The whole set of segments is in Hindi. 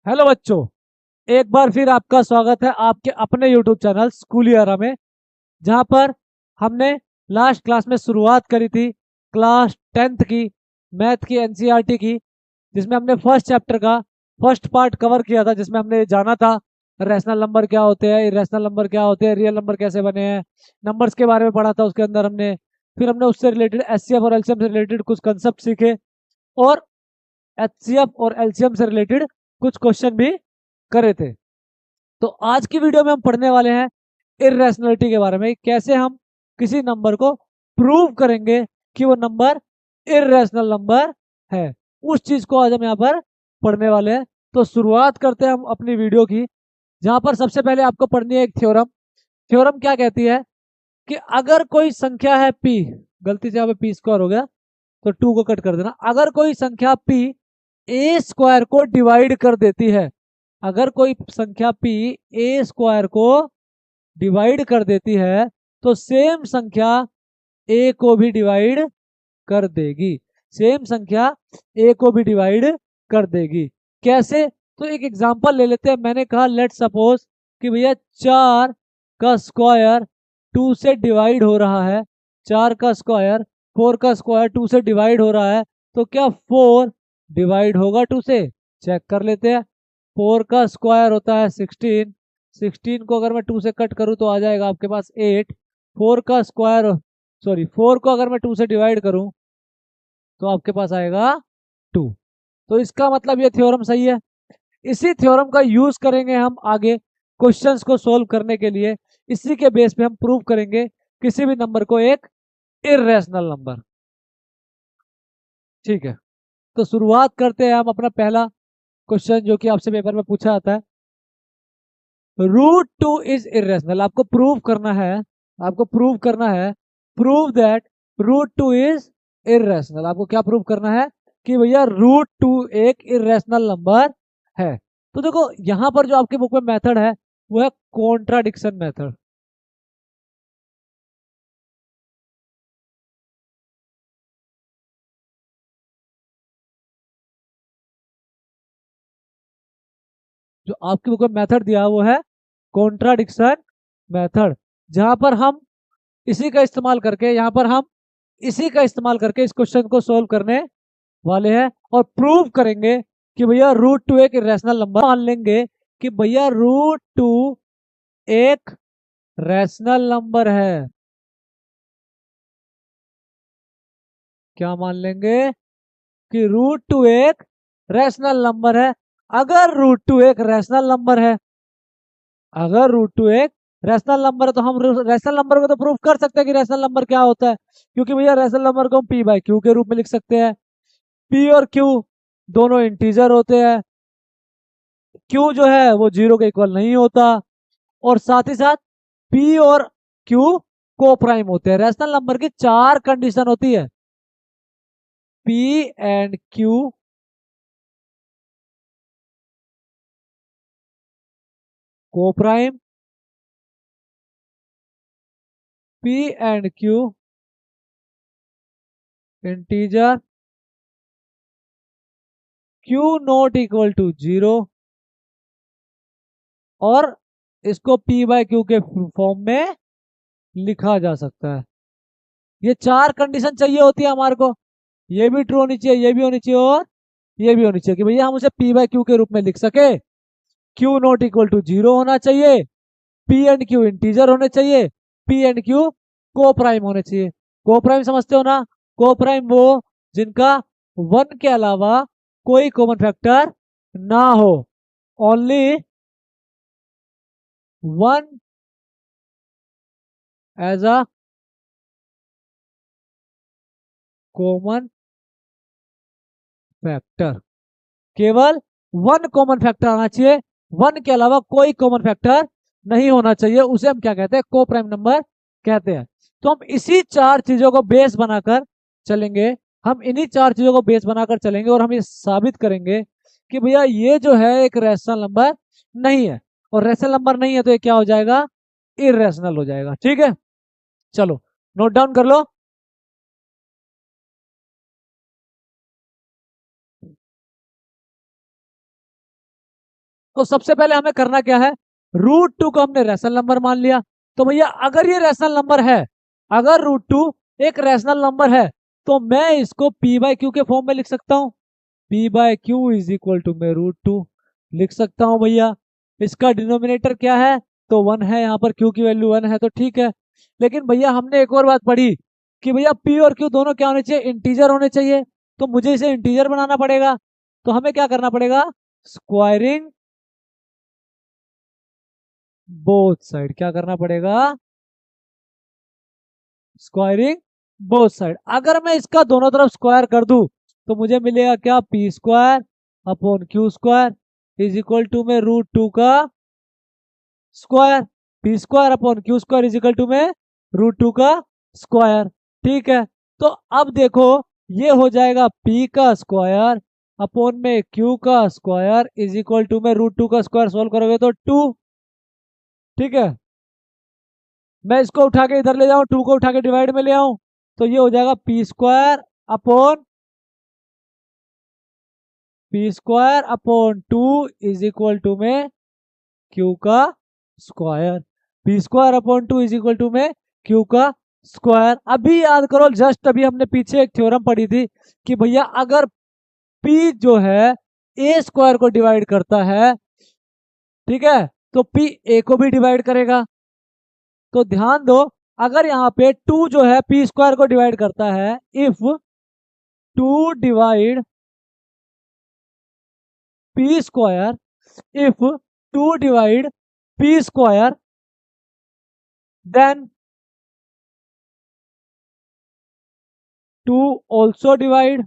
हेलो बच्चों। एक बार फिर आपका स्वागत है आपके अपने यूट्यूब चैनल स्कूली एरा में, जहां पर हमने लास्ट क्लास में शुरुआत करी थी क्लास 10th की मैथ की एनसीईआरटी की, जिसमें हमने फर्स्ट चैप्टर का फर्स्ट पार्ट कवर किया था, जिसमें हमने जाना था रैशनल नंबर क्या होते हैं, इरेशनल नंबर क्या होते हैं, रियल नंबर कैसे बने हैं, नंबर्स के बारे में पढ़ा था उसके अंदर हमने। फिर हमने उससे रिलेटेड एचसीएफ और एलसीएम से रिलेटेड कुछ कंसेप्ट सीखे, और एचसीएफ और एलसीएम से रिलेटेड कुछ क्वेश्चन भी करे थे। तो आज की वीडियो में हम पढ़ने वाले हैं इरेशनलिटी के बारे में, कैसे हम किसी नंबर को प्रूव करेंगे कि वो नंबर इरेशनल नंबर है। उस चीज को आज हम यहाँ पर पढ़ने वाले हैं। तो शुरुआत करते हैं हम अपनी वीडियो की, जहां पर सबसे पहले आपको पढ़नी है एक थ्योरम। थ्योरम क्या कहती है कि अगर कोई संख्या है पी, गलती से यहाँ पे पी स्क्वायर हो गया तो टू को कट कर देना, अगर कोई संख्या पी ए स्क्वायर को डिवाइड कर देती है, अगर कोई संख्या पी ए स्क्वायर को डिवाइड कर देती है, तो सेम संख्या ए को भी डिवाइड कर देगी। सेम संख्या ए को भी डिवाइड कर देगी। कैसे? तो एक एग्जांपल ले लेते हैं। मैंने कहा लेट सपोज कि भैया 4 का स्क्वायर 2 से डिवाइड हो रहा है, 4 का स्क्वायर 4 का स्क्वायर 2 से डिवाइड हो रहा है, तो क्या 4 डिवाइड होगा 2 से? चेक कर लेते हैं। 4 का स्क्वायर होता है 16, 16 को अगर मैं 2 से कट करूं तो आ जाएगा आपके पास 8। 4 का स्क्वायर, सॉरी 4 को अगर मैं 2 से डिवाइड करूं तो आपके पास आएगा 2। तो इसका मतलब ये थ्योरम सही है। इसी थ्योरम का यूज करेंगे हम आगे क्वेश्चंस को सोल्व करने के लिए। इसी के बेस पे हम प्रूव करेंगे किसी भी नंबर को एक इरेशनल नंबर। ठीक है, तो शुरुआत करते हैं हम अपना पहला क्वेश्चन, जो कि आपसे पेपर में पूछा जाता है। Root two is irrational. आपको प्रूव करना है, आपको प्रूव करना है, prove that root two is irrational. आपको क्या प्रूव करना है? कि भैया रूट टू एक इरेशनल नंबर है। तो देखो यहां पर जो आपकी बुक में मेथड है वो है कॉन्ट्राडिक्शन मेथड। जो आपकी बुक में मेथड दिया है वो है कॉन्ट्राडिक्शन मेथड, जहां पर हम इसी का इस्तेमाल करके, यहाँ पर हम इसी का इस्तेमाल करके इस क्वेश्चन को सोल्व करने वाले हैं और प्रूव करेंगे कि भैया रूट टू एक रैशनल नंबर। मान लेंगे कि भैया रूट टू एक रैशनल नंबर है। क्या मान लेंगे? कि रूट टू एक रैशनल नंबर है। अगर रूट टू एक रैशनल नंबर है, अगर रूट टू एक रैशनल नंबर है, तो हम रैशनल नंबर को तो प्रूव कर सकते हैं कि रैशनल नंबर क्या होता है, क्योंकि भैया रैशनल नंबर को हम पी बाई क्यू के रूप में लिख सकते हैं। पी और क्यू दोनों इंटीजर होते हैं। क्यू जो है वो जीरो के इक्वल नहीं होता, और साथ ही साथ पी और क्यू को प्राइम होते हैं। रैशनल नंबर की चार कंडीशन होती है, P and Q coprime, P and Q integer, Q not equal to zero, और इसको पी बाय क्यू के फॉर्म में लिखा जा सकता है। ये चार कंडीशन चाहिए होती है हमारे को। ये भी ट्रू होनी चाहिए, ये भी होनी चाहिए, और ये भी होनी चाहिए, कि भैया हम उसे पी बाय क्यू के रूप में लिख सके। Q not equal to zero होना चाहिए, पी एंड क्यू इंटीजर होने चाहिए, P and Q coprime होने चाहिए। को प्राइम समझते हो ना? को प्राइम वो जिनका वन के अलावा कोई कॉमन फैक्टर ना हो, only one as a common factor. केवल वन कॉमन फैक्टर आना चाहिए, वन के अलावा कोई कॉमन फैक्टर नहीं होना चाहिए। उसे हम क्या कहते हैं? को प्राइम नंबर कहते हैं। तो हम इसी चार चीजों को बेस बनाकर चलेंगे, हम इन्हीं चार चीजों को बेस बनाकर चलेंगे, और हम ये साबित करेंगे कि भैया ये जो है एक रैशनल नंबर नहीं है, और रैशनल नंबर नहीं है तो ये क्या हो जाएगा? इरेशनल हो जाएगा। ठीक है, चलो नोट डाउन कर लो। तो सबसे पहले हमें करना क्या है, √2 को हमने रैशनल नंबर मान लिया। तो भैया अगर ये रैशनल नंबर है, अगर √2 एक रैशनल नंबर है, तो मैं इसको p/q के फॉर्म में लिख सकता हूँ। p/q इज इक्वल टू मैं √2 लिख सकता हूँ भैया। इसका डिनोमिनेटर क्या है, तो 1 है, यहाँ पर q की वैल्यू 1 है, तो ठीक है। लेकिन भैया हमने एक और बात पढ़ी कि भैया p और q दोनों क्या होने चाहिए, इंटीजर होने चाहिए। तो मुझे इसे इंटीजर बनाना पड़ेगा। तो हमें क्या करना पड़ेगा, स्क्वायरिंग बोथ साइड। क्या करना पड़ेगा, स्क्वायरिंग बोथ साइड। अगर मैं इसका दोनों तरफ स्क्वायर कर दूं तो मुझे मिलेगा क्या, p² / q² is equal to में √2 का square. p² / q² is equal to में √2 का स्क्वायर। ठीक है, तो अब देखो ये हो जाएगा p का स्क्वायर अपॉन में q का स्क्वायर इज इक्वल टू में √2 का स्क्वायर। सोल्व करोगे तो 2। ठीक है, मैं इसको उठा के इधर ले जाऊं, 2 को उठा के डिवाइड में ले आऊं, तो ये हो जाएगा p² / 2 इज इक्वल टू में q का square. p² / 2 is equal to में q का स्क्वायर। अभी याद करो, जस्ट अभी हमने पीछे एक थ्योरम पढ़ी थी कि भैया अगर p जो है a² को डिवाइड करता है, ठीक है, तो p a को भी डिवाइड करेगा। तो ध्यान दो, अगर यहाँ पे 2 जो है p² को डिवाइड करता है, if 2 divide p², if 2 divide p², then 2 also divide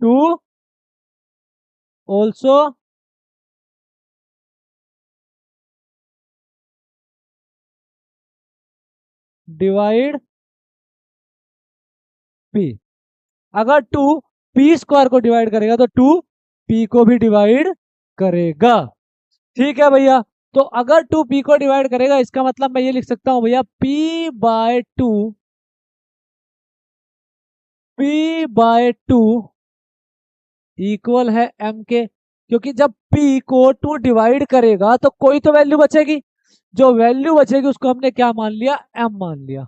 2 also divide p। अगर 2 p² को डिवाइड करेगा तो 2 p को भी डिवाइड करेगा। ठीक है भैया, तो अगर 2 p को डिवाइड करेगा, इसका मतलब मैं ये लिख सकता हूं भैया p/2 इक्वल है m के। क्योंकि जब p को 2 डिवाइड करेगा तो कोई तो वैल्यू बचेगी, जो वैल्यू बचेगी उसको हमने क्या मान लिया, m मान लिया।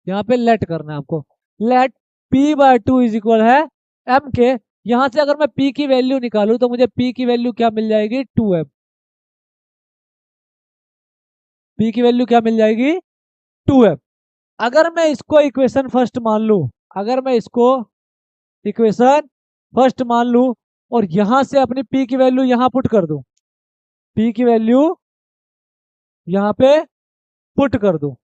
यहाँ पे लेट करना है आपको, लेट p/2 इज इक्वल है m के। यहां से अगर मैं p की वैल्यू निकालूं तो मुझे p की वैल्यू क्या मिल जाएगी, 2m। p की वैल्यू क्या मिल जाएगी, 2m। अगर मैं इसको इक्वेशन फर्स्ट मान लूं, अगर मैं इसको इक्वेशन फर्स्ट मान लूं और यहां से अपनी p की वैल्यू यहां पुट कर दूं, p की वैल्यू यहां पे पुट कर दूं,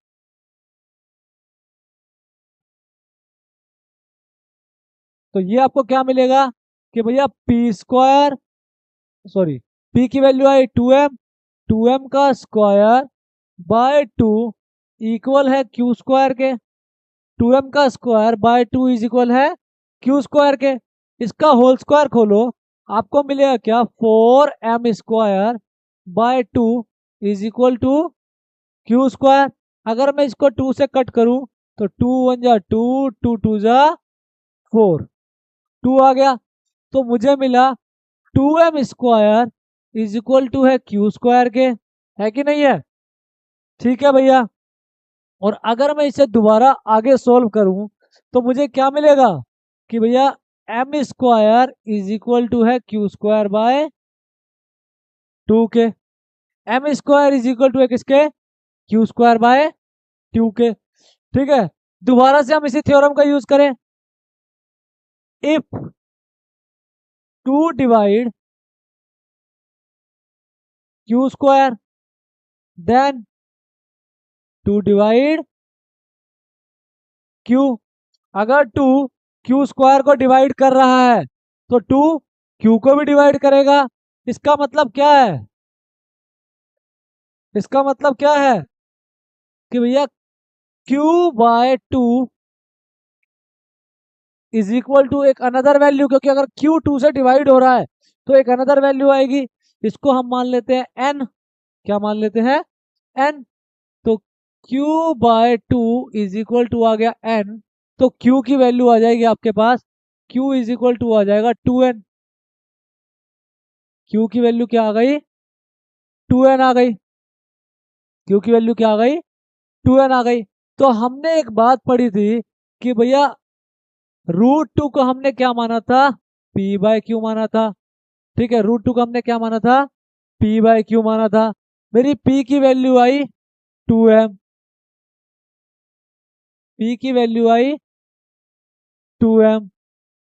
तो ये आपको क्या मिलेगा कि भैया सॉरी p की वैल्यू आई 2m, 2m का स्क्वायर बाय 2 इक्वल है q² के। 2m का स्क्वायर बाय 2 इज इक्वल है q² के। इसका होल स्क्वायर खोलो, आपको मिलेगा क्या, 4m² bye 2 is equal to q²। अगर मैं इसको 2 से कट करूं तो 2 1 जा 2, 2 2 जा 4, 2 आ गया। तो मुझे मिला 2m² इज इक्वल टू है q² के, है कि नहीं है। ठीक है भैया, और अगर मैं इसे दोबारा आगे सोल्व करूं तो मुझे क्या मिलेगा कि भैया m² इज इक्वल टू है q² बाय 2 के। m² इज इक्वल टू है किसके, q² बाय 2 के। ठीक है, दोबारा से हम इसी थ्योरम का यूज करें, if 2 divide q², then 2 divide q। अगर 2 q² को डिवाइड कर रहा है तो 2 q को भी डिवाइड करेगा। इसका मतलब क्या है, इसका मतलब क्या है कि भैया q/2 इज इक्वल टू एक अनदर वैल्यू, क्योंकि अगर q 2 से डिवाइड हो रहा है तो एक अनदर वैल्यू आएगी। इसको हम मान लेते हैं n। क्या मान लेते हैं, n। तो q/2 इज इक्वल टू आ गया n। तो q की वैल्यू आ जाएगी आपके पास Q इज इक्वल टू आ जाएगा 2n। Q की वैल्यू क्या आ गई? 2n आ गई। Q की वैल्यू क्या आ गई? 2n आ गई। तो हमने एक बात पढ़ी थी कि भैया √2 को हमने क्या माना था? P/Q माना था। ठीक है, √2 को हमने क्या माना था? P/Q माना था। मेरी P की वैल्यू आई 2m। P की वैल्यू आई 2m।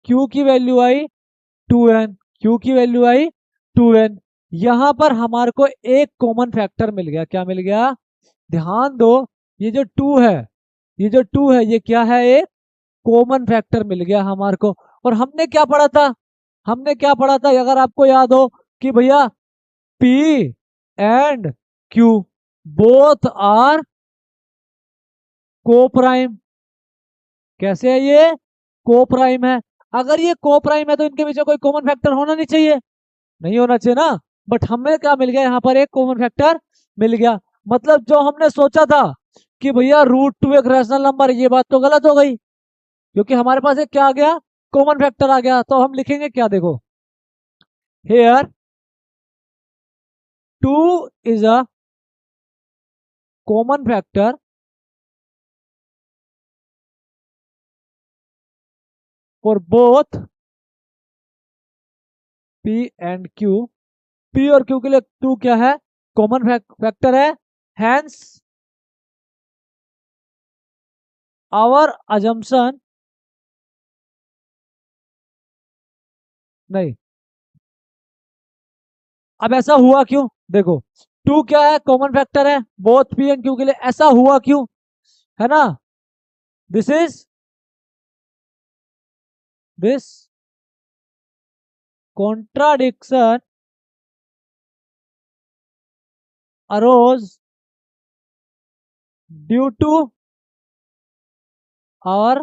Q की वैल्यू आई 2n। Q की वैल्यू आई 2n। यहां पर हमारे को एक कॉमन फैक्टर मिल गया। क्या मिल गया? ध्यान दो, ये जो 2 है, ये जो 2 है, ये क्या है? एक कॉमन फैक्टर मिल गया हमारे को। और हमने क्या पढ़ा था? हमने क्या पढ़ा था अगर आपको याद हो कि भैया P and Q both are coprime. कैसे है ये? को प्राइम है। अगर ये को प्राइम है तो इनके बीच में कोई कॉमन फैक्टर होना नहीं चाहिए? नहीं होना चाहिए ना। बट हमें क्या मिल गया? यहाँ पर एक कॉमन फैक्टर मिल गया। मतलब जो हमने सोचा था कि भैया √2 एक रैशनल नंबर है, ये बात तो गलत हो गई, क्योंकि हमारे पास एक क्या आ गया? कॉमन फैक्टर आ गया। तो हम लिखेंगे क्या? देखो, here 2 is a common factor for both P and Q। P और Q के लिए 2 क्या है? कॉमन फैक्टर है। हैंस आवर अजम्पशन, नहीं, अब ऐसा हुआ क्यों? देखो, 2 क्या है? कॉमन फैक्टर है बोथ P एंड Q के लिए। ऐसा हुआ क्यों? है ना? This is this contradiction arose due to our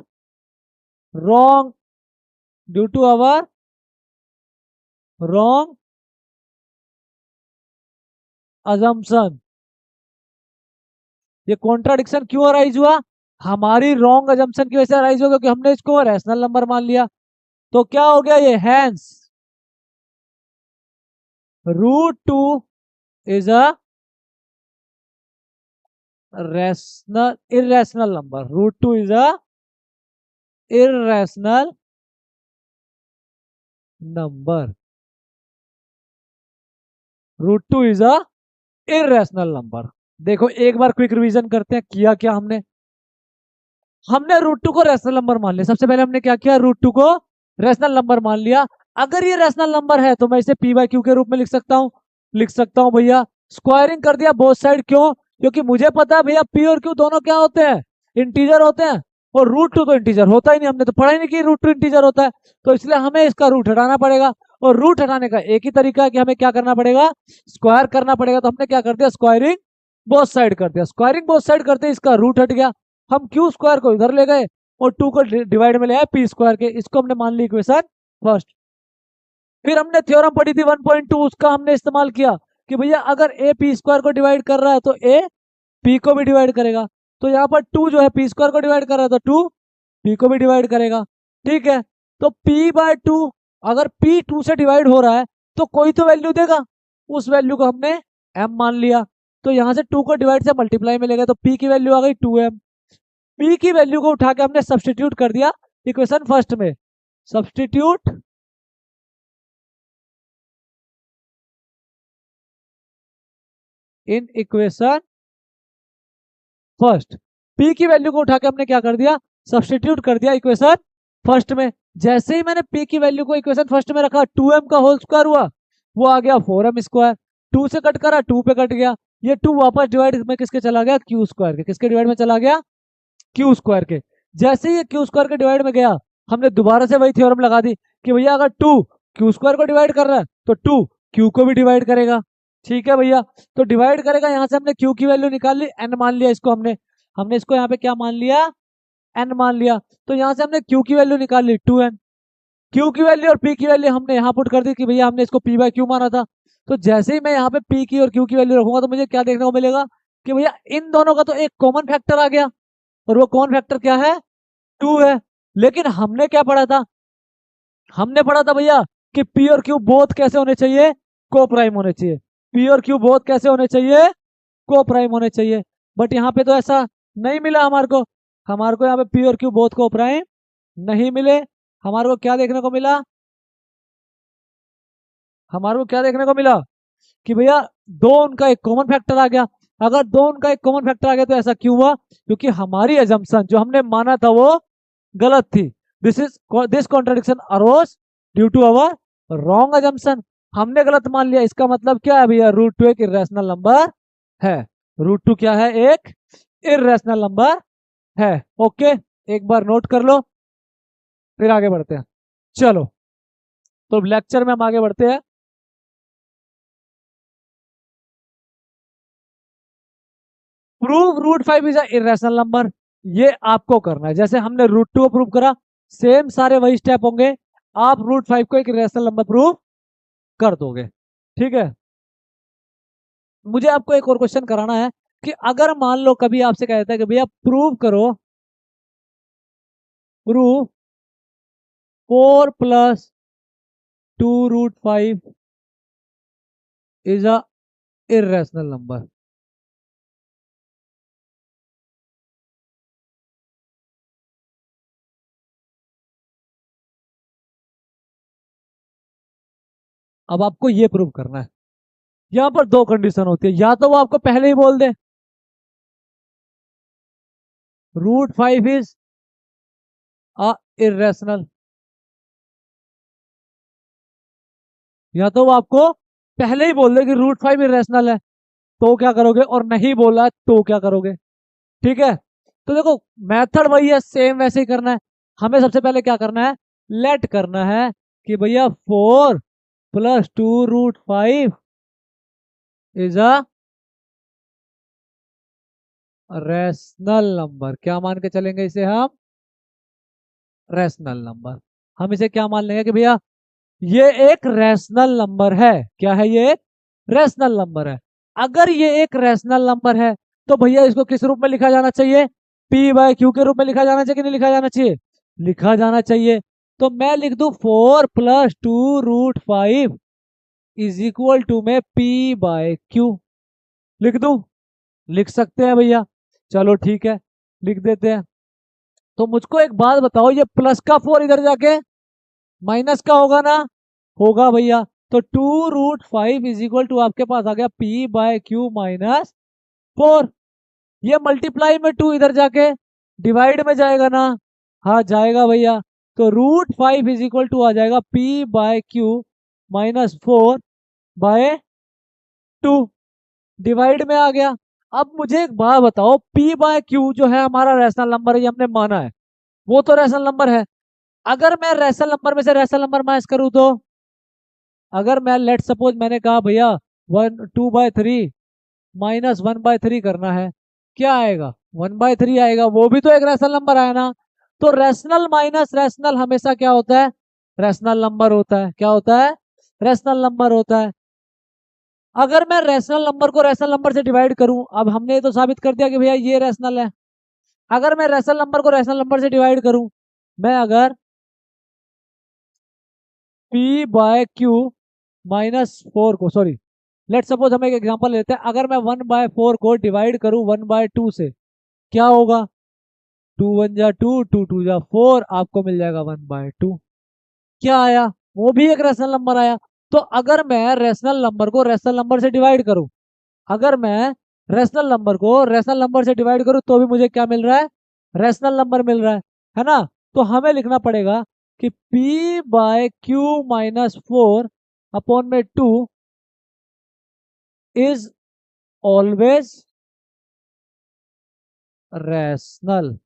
wrong, due to our wrong assumption। ये कॉन्ट्राडिक्शन क्यों अराइज हुआ? हमारी रॉन्ग अजम्पशन की वजह से अराइज हो गया, क्योंकि हमने इसको रैशनल नंबर मान लिया। तो क्या हो गया ये? Hence √2 is a rational irrational number. √2 is a irrational number. √2 is a irrational number. देखो, एक बार क्विक रिवीजन करते हैं किया क्या हमने। हमने √2 को रैशनल नंबर मान लिया। सबसे पहले हमने क्या किया? √2 को रैशनल नंबर मान लिया। अगर ये रैशनल नंबर है तो मैं इसे P/Q के रूप में लिख सकता हूँ। लिख सकता हूँ भैया। स्क्वायरिंग कर दिया बोथ साइड। क्यों? क्योंकि मुझे पता है भैया P और Q दोनों क्या होते हैं? इंटीजर होते हैं। और √2 तो इंटीजर होता ही नहीं, हमने तो पढ़ा ही नहीं कि √2 इंटीजर होता है। तो इसलिए हमें इसका रूट हटाना पड़ेगा। और रूट हटाने का एक ही तरीका है कि हमें क्या करना पड़ेगा? स्क्वायर करना पड़ेगा। तो हमने क्या कर दिया? स्क्वायरिंग बोथ साइड कर दिया। स्क्वायरिंग बोथ साइड करते इसका रूट हट गया। हम क्यू स्क्वायर को इधर ले गए और 2 को डिवाइड में ले आए P स्क्वायर के। इसको हमने मान ली इक्वेशन फर्स्ट। फिर हमने थ्योरम पढ़ी थी 1.2, उसका हमने इस्तेमाल किया कि भैया अगर A P स्क्वायर को डिवाइड कर रहा है तो A P को भी डिवाइड करेगा। तो यहाँ पर 2 जो है P स्क्वायर को डिवाइड कर रहा है तो 2 P को भी डिवाइड करेगा। ठीक है, तो P/2, अगर P 2 से डिवाइड हो रहा है तो कोई तो वैल्यू देगा। उस वैल्यू को हमने M मान लिया। तो यहाँ से 2 को डिवाइड से मल्टीप्लाई में ले गए तो P की वैल्यू आ गई 2M। P की वैल्यू को उठा के हमने सब्सटीट्यूट कर दिया इक्वेशन फर्स्ट में। Substitute in equation first. P की वैल्यू को उठा के हमने क्या कर दिया? सब्सटीट्यूट कर दिया इक्वेशन फर्स्ट में। जैसे ही मैंने P की वैल्यू को इक्वेशन फर्स्ट में रखा, 2M का होल स्क्वायर हुआ, वो आ गया 4M स्क्वायर। 2 से कट करा, 2 पे कट गया। ये 2 वापस डिवाइड में किसके चला गया? Q स्क्वायर के। किसके डिवाइड में चला गया? Q स्क्वायर के। जैसे ही ये Q स्क्वायर के डिवाइड में गया, हमने दोबारा से वही थ्योरम लगा दी कि भैया अगर 2 Q स्क्वायर को डिवाइड कर रहा है तो 2 Q को भी डिवाइड करेगा। ठीक है भैया, तो डिवाइड करेगा। यहाँ से हमने Q की वैल्यू निकाल ली, N मान लिया इसको। हमने हमने इसको यहाँ पे क्या मान लिया? N मान लिया। तो यहाँ से हमने Q की वैल्यू निकाल ली 2N। Q की वैल्यू और P की वैल्यू हमने यहाँ पुट कर दी कि भैया हमने इसको P/Q माना था। तो जैसे ही मैं यहाँ पे P की और Q की वैल्यू रखूंगा तो मुझे क्या देखने को मिलेगा कि भैया इन दोनों का तो एक कॉमन फैक्टर आ गया। और वो कॉमन फैक्टर क्या है? 2 है। लेकिन हमने क्या पढ़ा था? हमने पढ़ा था भैया कि पी और क्यू बोथ कैसे होने चाहिए, को प्राइम होने चाहिए। पी और क्यू बोथ कैसे होने चाहिए, को प्राइम होने चाहिए। बट यहाँ पे तो ऐसा नहीं मिला हमारे को यहाँ पे पी और क्यू बोथ को प्राइम नहीं मिले। हमारे को क्या देखने को मिला, हमारे को क्या देखने को मिला कि भैया दो उनका एक कॉमन फैक्टर आ गया। अगर दो उनका एक कॉमन फैक्टर आ गया तो ऐसा क्यों हुआ, क्योंकि हमारी एजम्पशन जो हमने माना था वो गलत थी। This contradiction arose due to our wrong assumption. हमने गलत मान लिया, इसका मतलब क्या है भैया, रूट टू एक इरेशनल नंबर है। रूट टू क्या है, एक इरेशनल नंबर है। ओके, एक बार नोट कर लो, फिर आगे बढ़ते हैं। चलो, तो लेक्चर में हम आगे बढ़ते हैं। Prove root five is a irrational number, ये आपको करना है। जैसे हमने रूट टू को प्रूव करा, सेम सारे वही स्टेप होंगे। आप रूट फाइव को एक इरेशनल नंबर प्रूव कर दोगे। ठीक है, मुझे आपको एक और क्वेश्चन कराना है कि अगर मान लो कभी आपसे कहता है कि भैया प्रूव करो, prove 4 + 2 √5 is a irrational number. अब आपको ये प्रूव करना है। यहाँ पर दो कंडीशन होती है, या तो वो आपको पहले ही बोल दे √5 इज अ इरेशनल, या तो वो आपको पहले ही बोल दे कि √5 इरेशनल है, तो क्या करोगे, और नहीं बोला तो क्या करोगे। ठीक है, तो देखो मेथड वही है, सेम वैसे ही करना है। हमें सबसे पहले क्या करना है, लेट करना है कि भैया 4 + 2 √5 इज अ रैशनल नंबर। क्या मान के चलेंगे इसे हम, रैशनल नंबर। हम इसे क्या मान लेंगे कि भैया ये एक रैशनल नंबर है। क्या है, ये एक रैशनल नंबर है। अगर ये एक रैशनल नंबर है तो भैया इसको किस रूप में लिखा जाना चाहिए, p/q के रूप में लिखा जाना चाहिए कि नहीं लिखा जाना चाहिए, लिखा जाना चाहिए। तो मैं लिख दूं 4 + 2 √5 इज इक्वल टू में p/q लिख दूं, लिख सकते हैं भैया। चलो ठीक है, लिख देते हैं। तो मुझको एक बात बताओ, ये प्लस का 4 इधर जाके माइनस का होगा ना, होगा भैया। तो 2 √5 इज इक्वल टू आपके पास आ गया p/q - 4। ये मल्टीप्लाई में 2 इधर जाके डिवाइड में जाएगा ना, हाँ जाएगा भैया। तो √5 इज इक्वल टू आ जाएगा p/q - 4/2, डिवाइड में आ गया। अब मुझे एक बात बताओ, p/q जो है हमारा रैशनल नंबर है, ये हमने माना है, वो तो रैशनल नंबर है। अगर मैं रैशनल नंबर में से रैशनल नंबर माइनस करूं तो, अगर मैं लेट सपोज मैंने कहा भैया 2/3 -1/3 करना है, क्या आएगा, 1/3 आएगा, वो भी तो एक रैशनल नंबर आया ना। तो रैशनल माइनस रैशनल हमेशा क्या होता है, रैशनल नंबर होता है। क्या होता है, रैशनल नंबर होता है। अगर मैं रैशनल नंबर को रैशनल नंबर से डिवाइड करूं, अब हमने ये तो साबित कर दिया कि भैया ये रैशनल है। अगर मैं रैशनल नंबर को रैशनल नंबर से डिवाइड करूं, मैं अगर p/q - 4 को, सॉरी, लेट सपोज हम एक एग्जांपल लेते हैं। अगर मैं 1/4 को डिवाइड करूं 1/2 से, क्या होगा, 2 1 जा 2, 2 2 जा 4, आपको मिल जाएगा 1/2। क्या आया, वो भी एक रैशनल नंबर आया। तो अगर मैं रैशनल नंबर को रैशनल नंबर से डिवाइड करूं, अगर मैं रैशनल नंबर को रैशनल नंबर से डिवाइड करूं तो भी मुझे क्या मिल रहा है, रैशनल नंबर मिल रहा है ना। तो हमें लिखना पड़ेगा कि p/q - 4/2 इज ऑलवेज रैशनल।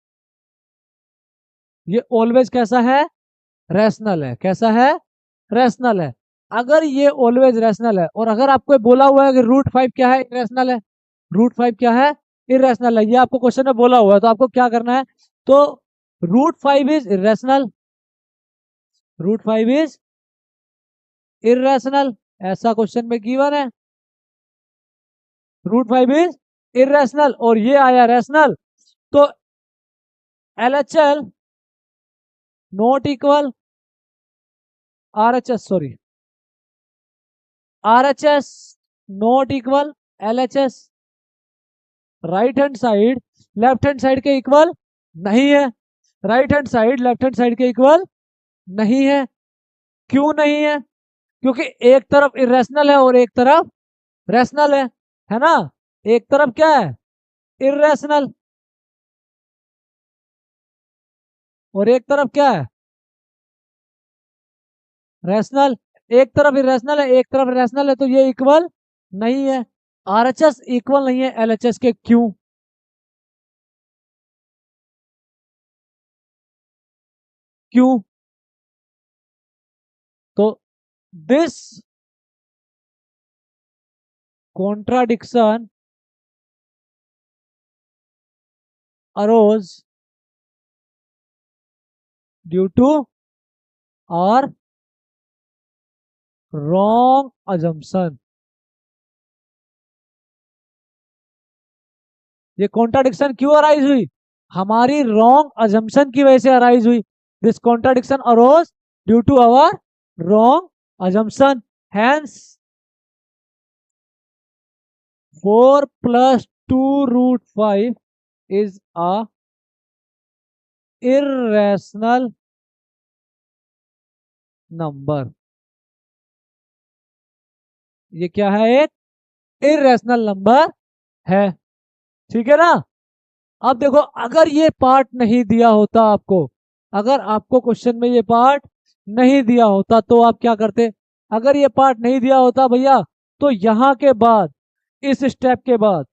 ये ऑलवेज कैसा है, रैशनल है। कैसा है, रैशनल है। अगर ये ऑलवेज रैशनल है, और अगर आपको बोला हुआ है कि √5 क्या है, इरेशनल है, √5 क्या है, इरेशनल है, ये आपको क्वेश्चन में बोला हुआ है, तो आपको क्या करना है, तो √5 इज इरेशनल, √5 इज इरेशनल, ऐसा क्वेश्चन में गिवन है। √5 इज इरेशनल और ये आया रैशनल, तो LHL not equal RHS sorry RHS not equal LHS। Right hand side left hand side के इक्वल नहीं है, right hand side left hand side के इक्वल नहीं है। क्यों नहीं है? क्योंकि एक तरफ इरेशनल है और एक तरफ रैशनल है ना। एक तरफ क्या है? इरेशनल, और एक तरफ क्या है? रैशनल। एक तरफ इरेशनल है, एक तरफ रैशनल है, तो ये इक्वल नहीं है। RHS इक्वल नहीं है LHS के। क्यों? क्यों? तो दिस contradiction arose due to our wrong assumption। ये कॉन्ट्राडिक्शन क्यों अराइज हुई? हमारी रॉन्ग अजम्पशन की वजह से अराइज हुई। This contradiction arose due to our wrong assumption. Hence 4 + 2√5 is a irrational number। ये क्या है? एक इरेशनल नंबर है। ठीक है ना। अब देखो, अगर ये पार्ट नहीं दिया होता आपको, अगर आपको क्वेश्चन में ये पार्ट नहीं दिया होता तो आप क्या करते? अगर ये पार्ट नहीं दिया होता भैया, तो यहां के बाद इस स्टेप के बाद,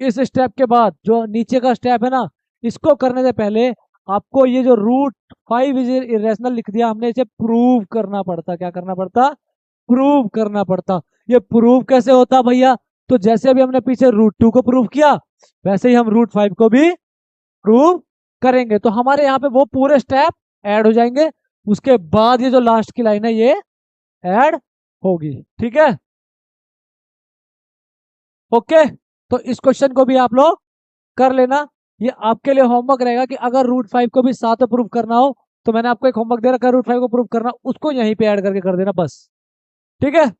इस स्टेप के बाद जो नीचे का स्टेप है ना, इसको करने से पहले आपको ये जो √5 इज इरेशनल लिख दिया हमने, इसे प्रूव करना पड़ता। क्या करना पड़ता? प्रूव करना पड़ता। ये प्रूव कैसे होता भैया? तो जैसे अभी हमने पीछे √2 को प्रूव किया, वैसे ही हम √5 को भी प्रूव करेंगे। तो हमारे यहाँ पे वो पूरे स्टेप ऐड हो जाएंगे। उसके बाद ये जो लास्ट की लाइन है ये ऐड होगी। ठीक है, ओके। तो इस क्वेश्चन को भी आप लोग कर लेना। ये आपके लिए होमवर्क रहेगा कि अगर √5 को भी साथ में प्रूव करना हो, तो मैंने आपको एक होमवर्क दे रखा है, √5 को प्रूव करना, उसको यहीं पे ऐड करके कर देना बस। ठीक है,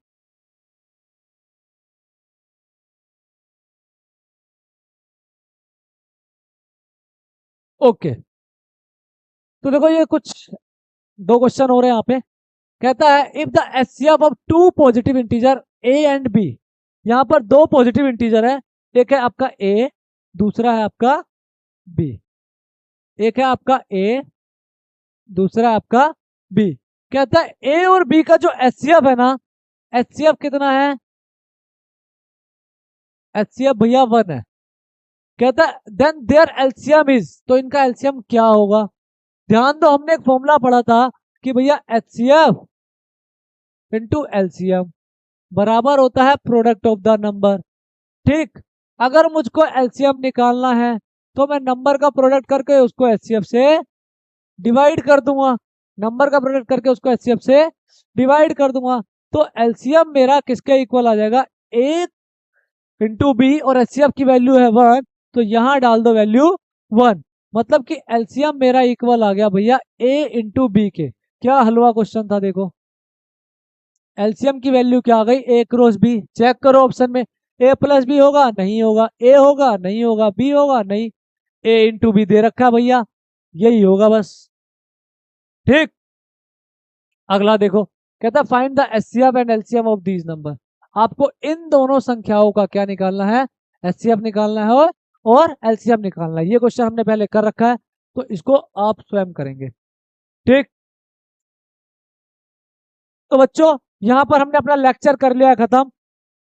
ओके। तो देखो, ये कुछ दो क्वेश्चन हो रहे हैं यहाँ पे। कहता है if the HCF of two positive integer A and B. यहाँ पर दो पॉजिटिव इंटीजर है, एक है आपका ए, दूसरा है आपका बी। एक है आपका ए, दूसरा है आपका बी। कहता है ए और बी का जो एचसीएफ है ना, एचसीएफ कितना है? एचसीएफ भैया 1 है। कहता है देन देयर एलसीएम इज, तो इनका एलसीएम क्या होगा? ध्यान दो, हमने एक फॉर्मूला पढ़ा था कि भैया एचसीएफ इंटू एलसीएम बराबर होता है प्रोडक्ट ऑफ द नंबर। ठीक, अगर मुझको एलसीएम निकालना है तो मैं नंबर का प्रोडक्ट करके उसको एचसीएफ से डिवाइड कर दूंगा, नंबर का प्रोडक्ट करके उसको एचसीएफ से डिवाइड कर दूंगा। तो एलसीएम मेरा किसके इक्वल आ जाएगा? ए इंटू बी, और एचसीएफ की वैल्यू है 1, तो यहां डाल दो वैल्यू 1। मतलब कि एलसीएम मेरा इक्वल आ गया भैया ए इंटू बी के। क्या हलवा क्वेश्चन था देखो। एलसीएम की वैल्यू क्या आ गई? ए क्रॉस बी। चेक करो ऑप्शन में, ए प्लस बी होगा नहीं होगा, ए होगा नहीं होगा, बी होगा नहीं, ए इंटू बी दे रखा है भैया, यही होगा बस। ठीक, अगला देखो, कहता find the HCF and LCM of these number. आपको इन दोनों संख्याओं का क्या निकालना है? एचसीएफ निकालना है और एलसीएम निकालना है। ये क्वेश्चन हमने पहले कर रखा है, तो इसको आप स्वयं करेंगे। ठीक, तो बच्चों यहां पर हमने अपना लेक्चर कर लिया है खत्म।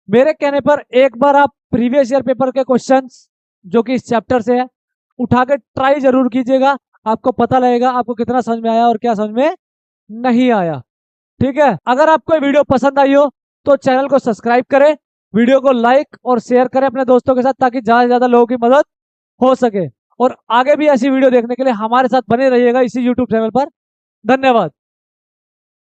मेरे कहने पर एक बार आप प्रीवियस ईयर पेपर के क्वेश्चंस जो कि इस चैप्टर से है उठा के ट्राई जरूर कीजिएगा। आपको पता लगेगा आपको कितना समझ में आया और क्या समझ में नहीं आया। ठीक है, अगर आपको वीडियो पसंद आई हो तो चैनल को सब्सक्राइब करें, वीडियो को लाइक और शेयर करें अपने दोस्तों के साथ, ताकि ज्यादा से ज्यादा लोगों की मदद हो सके। और आगे भी ऐसी वीडियो देखने के लिए हमारे साथ बने रहिएगा इसी यूट्यूब चैनल पर। धन्यवाद।